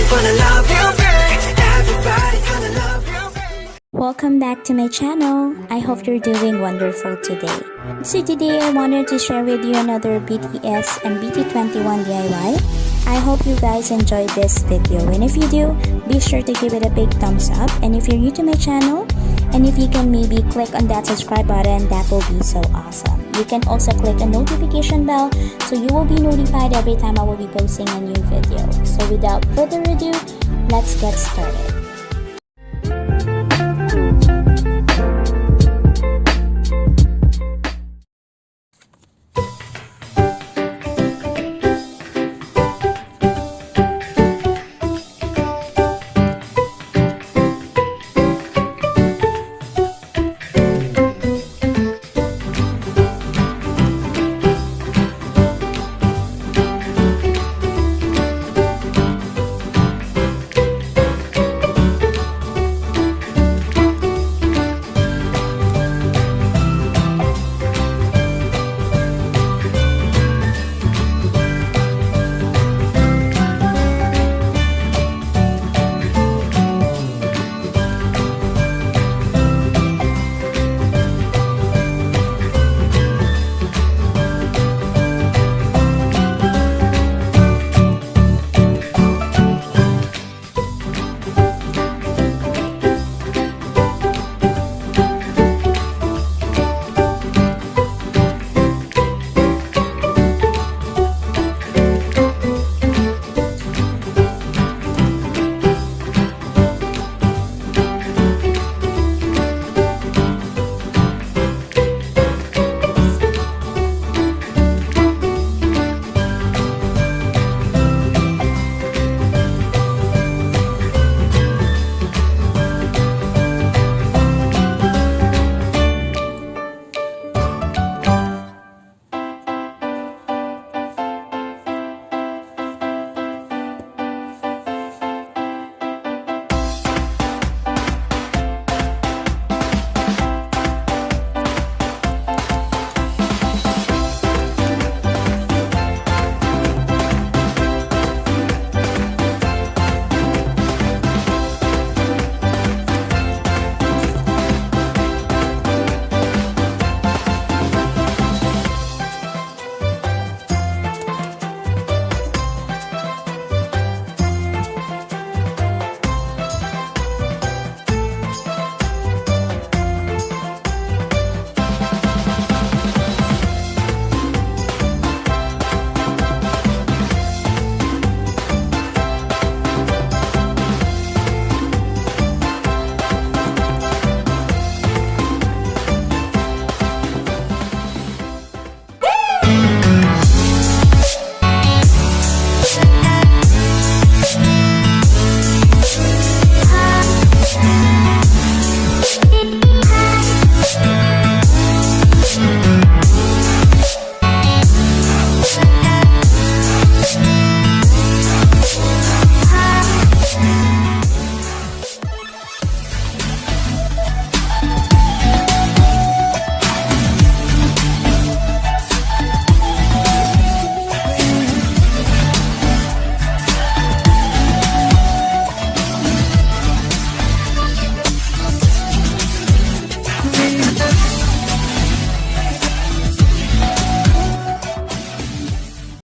Everybody wanna love you, babe. Everybody gonna love you, babe. Welcome back to my channel. I hope you're doing wonderful today. So today I wanted to share with you another BTS and BT21 DIY. I hope you guys enjoyed this video, and if you do, be sure to give it a big thumbs up. And if you're new to my channel, and if you can maybe click on that subscribe button, that will be so awesome. You can also click the notification bell so you will be notified every time I will be posting a new video. So without further ado, let's get started.